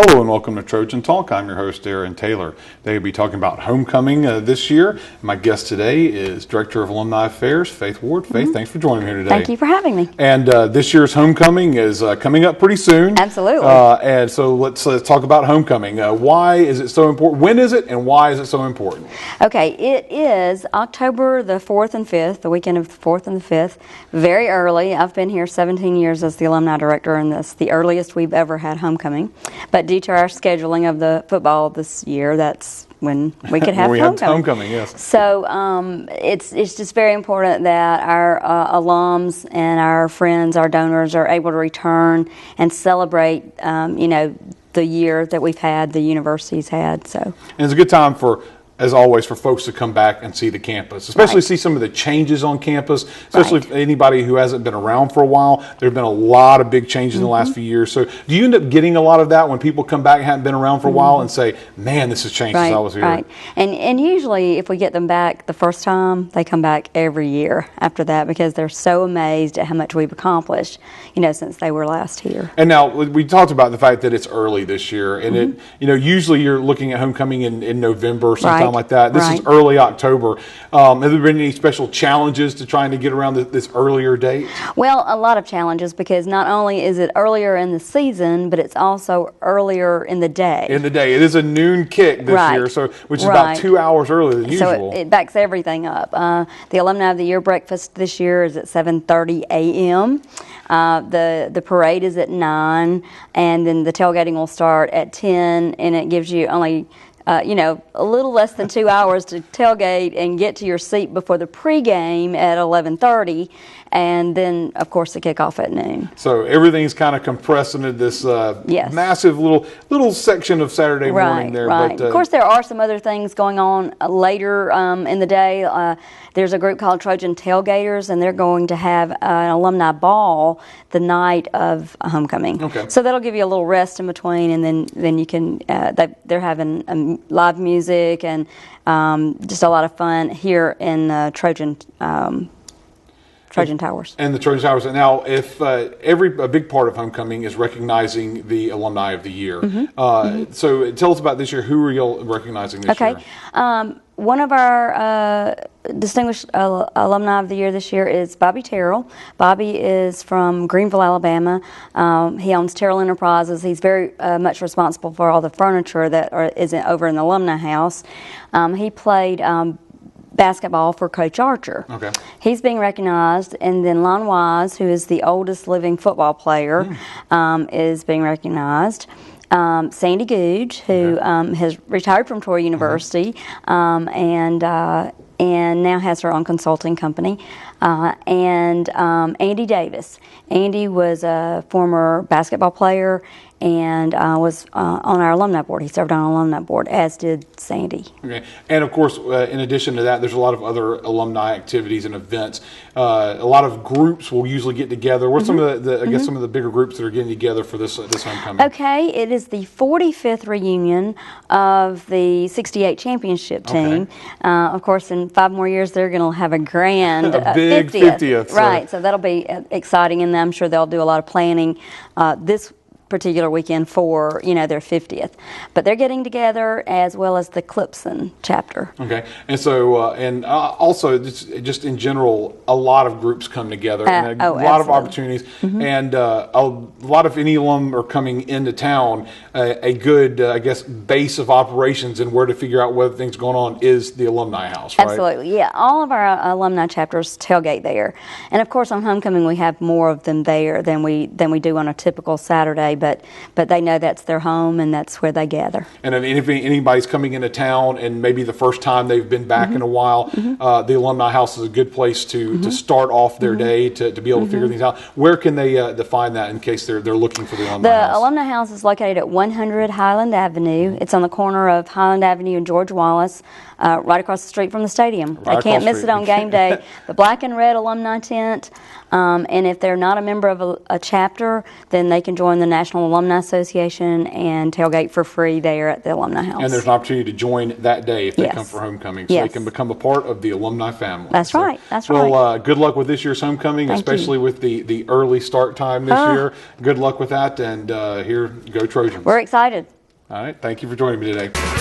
Hello and welcome to Trojan Talk. I'm your host, Aaron Taylor. Today we'll be talking about homecoming this year. My guest today is Director of Alumni Affairs, Faith Ward. Faith, thanks for joining me here today. Thank you for having me. And this year's homecoming is coming up pretty soon. Absolutely. And so let's talk about homecoming. Why is it so important? When is it and why is it so important? Okay, it is October the 4th and 5th, the weekend of the 4th and the 5th, very early. I've been here 17 years as the Alumni Director, and that's the earliest we've ever had homecoming. But due to our scheduling of the football this year, that's when we could have homecoming, yes. So it's just very important that our alums and our friends, our donors, are able to return and celebrate, the year that we've had, the university's had. So, and it's a good time for, as always, for folks to come back and see the campus, especially see some of the changes on campus, especially if anybody who hasn't been around for a while. There have been a lot of big changes in the last few years. So do you end up getting a lot of that when people come back and haven't been around for a while and say, man, this has changed since I was here? Right. And usually if we get them back the first time, they come back every year after that because they're so amazed at how much we've accomplished, since they were last here. And now we talked about the fact that it's early this year, and it, usually you're looking at homecoming in November or sometime like that. This is early October. Have there been any special challenges to trying to get around this earlier date? Well, a lot of challenges because not only is it earlier in the season, but it's also earlier in the day. In the day. It is a noon kick this year, so which is about 2 hours earlier than usual. So it backs everything up. The Alumni of the Year breakfast this year is at 7:30 a.m. The parade is at 9, and then the tailgating will start at 10, and it gives you only a little less than 2 hours to tailgate and get to your seat before the pregame at 11:30, and then, of course, the kickoff at noon. So everything's kind of compressed into this massive little section of Saturday morning there. Right. But, of course, there are some other things going on later in the day. There's a group called Trojan Tailgaters, and they're going to have an alumni ball the night of homecoming. Okay. So that'll give you a little rest in between, and then you can. They're having live music and just a lot of fun here in Trojan Towers. And the Trojan Towers. And now, if a big part of homecoming is recognizing the Alumni of the Year. So tell us about this year. Who are you recognizing this year? Okay. One of our distinguished alumni of the year this year is Bobby Terrell. Bobby is from Greenville, Alabama. He owns Terrell Enterprises. He's very much responsible for all the furniture that is over in the Alumni House. He played basketball for Coach Archer. Okay. He's being recognized, and then Lon Wise, who is the oldest living football player, is being recognized. Sandy Googe, who has retired from Troy University and now has her own consulting company, and Andy Davis. Andy was a former basketball player and was on our alumni board. He served on our alumni board, as did Sandy. Okay. And of course, in addition to that, there's a lot of other alumni activities and events. A lot of groups will usually get together. What's some of the I guess some of the bigger groups that are getting together for this homecoming? Okay, it is the 45th reunion of the 68 championship team. Okay. Of course, in 5 more years, they're going to have a grand a big 50th. Right, so that'll be exciting, and I'm sure they'll do a lot of planning this particular weekend for their 50th, but they're getting together as well as the Clipson chapter. Okay, and so also just in general, a lot of groups come together and a lot of opportunities, and a lot of any alum are coming into town. A good I guess base of operations and where to figure out whether things going on is the Alumni House. Right? Absolutely, yeah. All of our alumni chapters tailgate there, and of course on homecoming we have more of them there than we do on a typical Saturday. But they know that's their home and that's where they gather. And if anybody's coming into town and maybe the first time they've been back in a while, the Alumni House is a good place to start off their day to be able to figure things out. Where can they find that in case they're looking for the Alumni House? The Alumni House is located at 100 Highland Avenue. It's on the corner of Highland Avenue and George Wallace, right across the street from the stadium. They can't miss it on game day. The black and red alumni tent. And if they're not a member of a chapter, then they can join the National Alumni Association and tailgate for free there at the Alumni House. And there's an opportunity to join that day if they come for homecoming, so they can become a part of the alumni family. That's right. That's right. Well, good luck with this year's homecoming, especially with the early start time this year. Good luck with that, and here go Trojans. We're excited. All right. Thank you for joining me today.